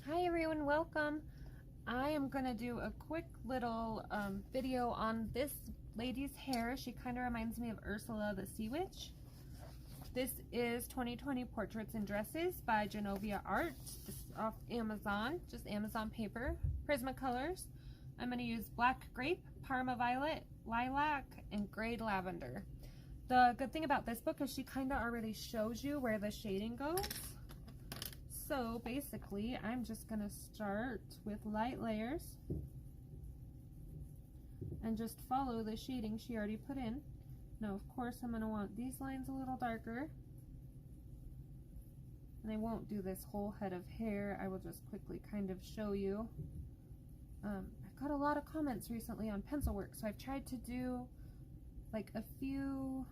Hi everyone, welcome. I am going to do a quick little video on this lady's hair. She kind of reminds me of Ursula the Sea Witch. This is 2020 Portraits and Dresses by Jenoviya Art. This is off Amazon, just Amazon paper. Prismacolors. I'm going to use black grape, Parma Violet, Lilac, and gray lavender. The good thing about this book is she kind of already shows you where the shading goes. So basically, I'm just going to start with light layers and just follow the shading she already put in. Now, of course, I'm going to want these lines a little darker. And I won't do this whole head of hair. I will just quickly kind of show you. I've got a lot of comments recently on pencil work, so I've tried to do like a few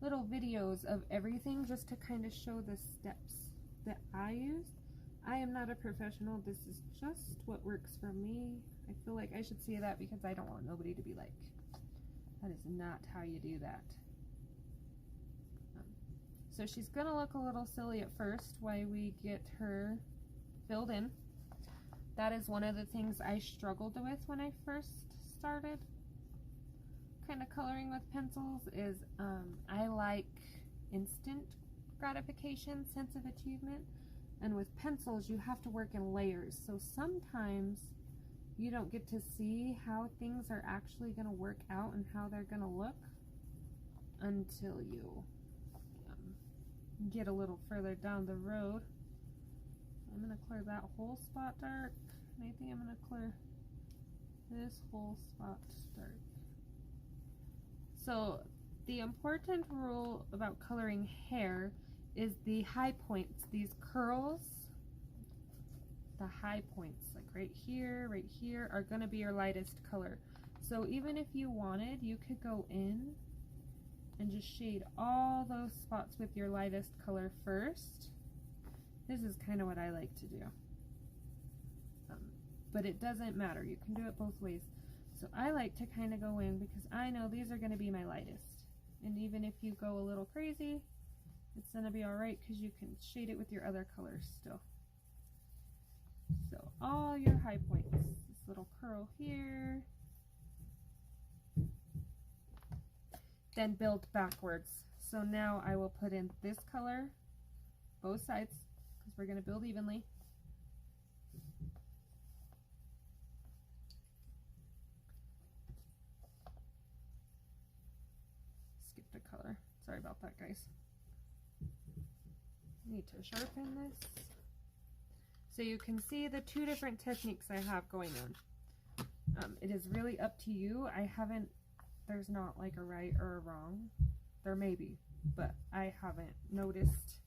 little videos of everything just to kind of show the steps that I used. I am not a professional. This is just what works for me. I feel like I should say that because I don't want nobody to be like, that is not how you do that. So she's gonna look a little silly at first while we get her filled in. That is one of the things I struggled with when I first started kind of coloring with pencils is I like instant gratification, sense of achievement, and with pencils you have to work in layers, so sometimes you don't get to see how things are actually going to work out and how they're going to look until you get a little further down the road. I'm going to clear that whole spot dark, and I think I'm going to clear this whole spot dark. So the important rule about coloring hair is the high points, these curls, the high points, like right here, are going to be your lightest color. So even if you wanted, you could go in and just shade all those spots with your lightest color first. This is kind of what I like to do. But it doesn't matter, you can do it both ways. So I like to kind of go in because I know these are going to be my lightest. And even if you go a little crazy, it's going to be alright because you can shade it with your other colors still. So all your high points, this little curl here, then build backwards. So now I will put in this color, both sides, because we're going to build evenly. Skipped a color. Sorry about that, guys. Need to sharpen this. So you can see the two different techniques I have going on. It is really up to you. There's not like a right or a wrong. There may be, but I haven't noticed.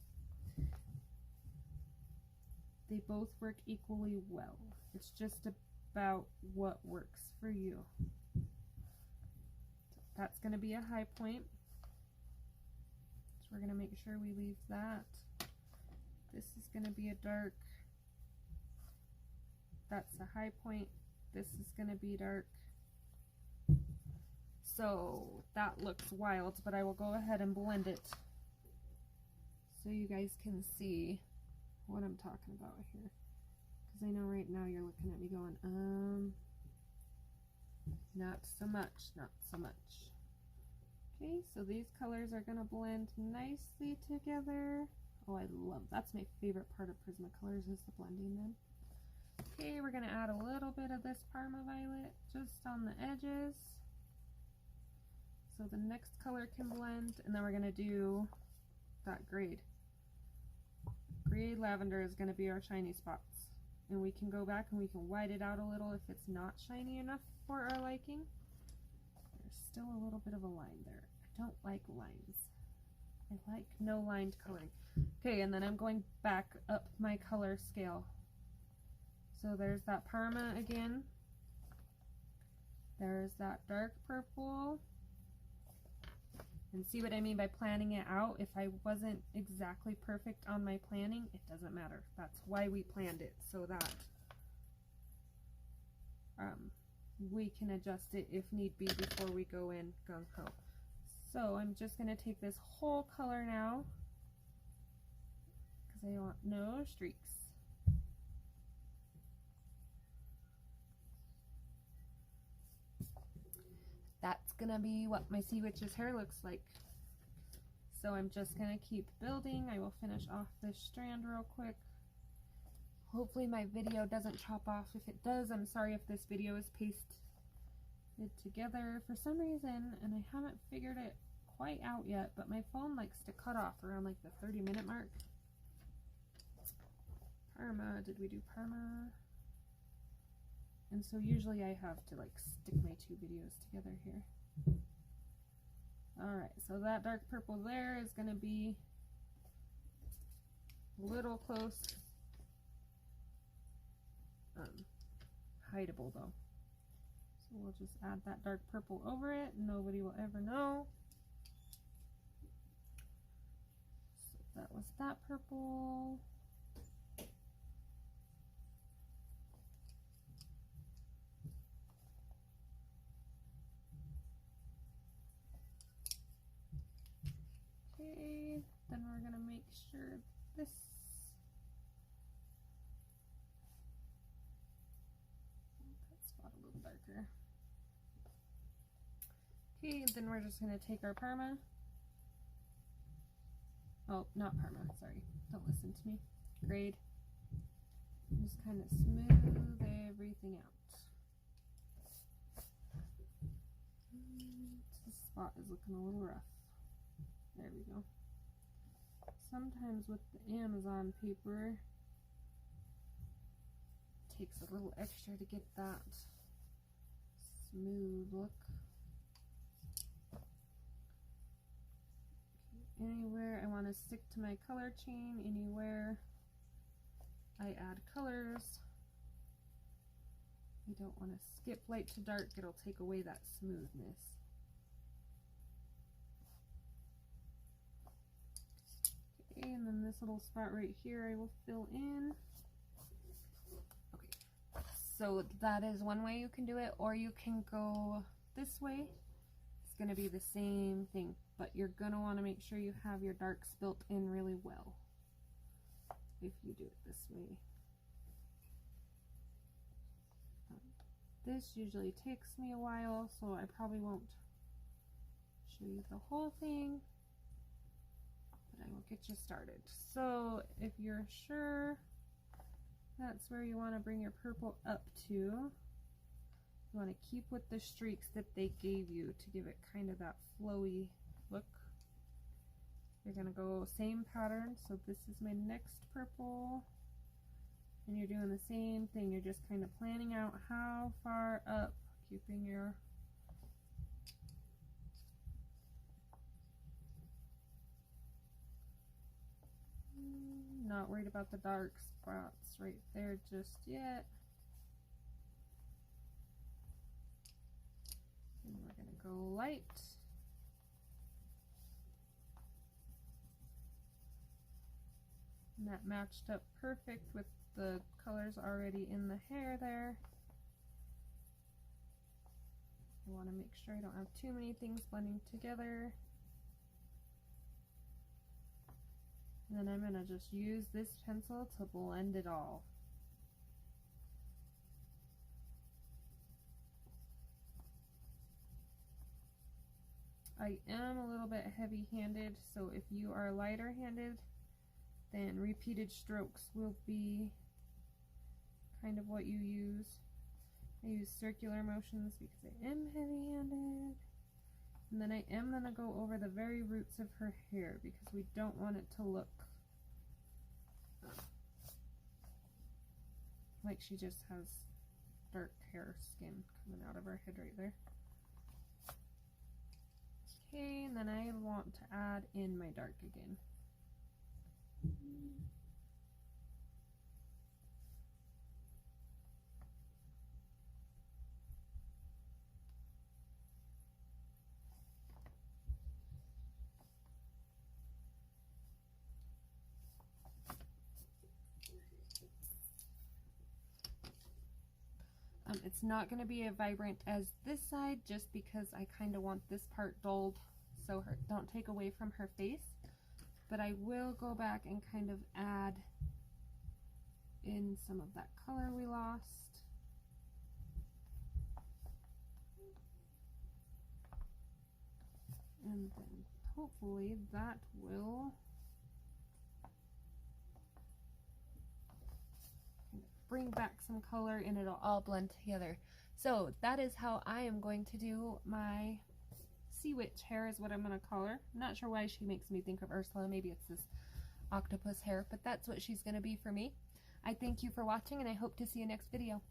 They both work equally well. It's just about what works for you. So that's going to be a high point. So we're going to make sure we leave that. This is going to be a dark. That's a high point. This is going to be dark. So that looks wild, but I will go ahead and blend it so you guys can see what I'm talking about here. Because I know right now you're looking at me going, not so much, not so much. Okay, so these colors are going to blend nicely together. Oh, I love, that's my favorite part of Prismacolors is the blending then. Okay, we're going to add a little bit of this Parma Violet just on the edges so the next color can blend, and then we're going to do that grade. Grade lavender is going to be our shiny spots, and we can go back and we can white it out a little if it's not shiny enough for our liking. There's still a little bit of a line there. I don't like lines. I like no lined coloring. Okay, and then I'm going back up my color scale. So there's that Parma again. There's that dark purple. And see what I mean by planning it out? If I wasn't exactly perfect on my planning, it doesn't matter. That's why we planned it, so that we can adjust it if need be before we go in gung-ho. So I'm just going to take this whole color now because I want no streaks. that's gonna be what my sea witch's hair looks like. So I'm just gonna keep building. I will finish off this strand real quick. Hopefully my video doesn't chop off. If it does, I'm sorry if this video is pasted together for some reason, and I haven't figured it quite out yet, but my phone likes to cut off around like the 30-minute mark. Parma, did we do Parma? And so usually I have to like stick my two videos together here. Alright, so that dark purple there is going to be a little close. Hideable though. So we'll just add that dark purple over it. Nobody will ever know. So that was that purple. Okay, then we're going to make sure this that spot a little darker. Okay, then we're just going to take our Parma. Oh, not Parma, sorry. Don't listen to me. Grade. Just kind of smooth everything out. This spot is looking a little rough. There we go. Sometimes with the Amazon paper, it takes a little extra to get that smooth look. Okay, anywhere I want to stick to my color chain, anywhere I add colors, I don't want to skip light to dark, it'll take away that smoothness. And then this little spot right here I will fill in. Okay, so that is one way you can do it, or you can go this way. It's going to be the same thing, but you're going to want to make sure you have your darks built in really well if you do it this way. This usually takes me a while, so I probably won't show you the whole thing. I will get you started. So if you're sure that's where you want to bring your purple up to, you want to keep with the streaks that they gave you to give it kind of that flowy look. You're going to go same pattern. So this is my next purple, and you're doing the same thing. You're just kind of planning out how far up, keeping your not worried about the dark spots right there just yet. And we're going to go light. And that matched up perfect with the colors already in the hair there. I want to make sure I don't have too many things blending together. And then I'm going to just use this pencil to blend it all. I am a little bit heavy-handed, so if you are lighter-handed, then repeated strokes will be kind of what you use. I use circular motions because I am heavy-handed. And then I am going to go over the very roots of her hair because we don't want it to look like she just has dark hair skin coming out of her head right there. Okay, and then I want to add in my dark again. It's not going to be as vibrant as this side just because I kind of want this part dulled so don't take away from her face. But I will go back and kind of add in some of that color we lost. And then hopefully that will bring back some color and it'll all blend together. So that is how I am going to do my sea witch hair, is what I'm going to call her. I'm not sure why she makes me think of Ursula. Maybe it's this octopus hair, but that's what she's going to be for me. I thank you for watching, and I hope to see you next video.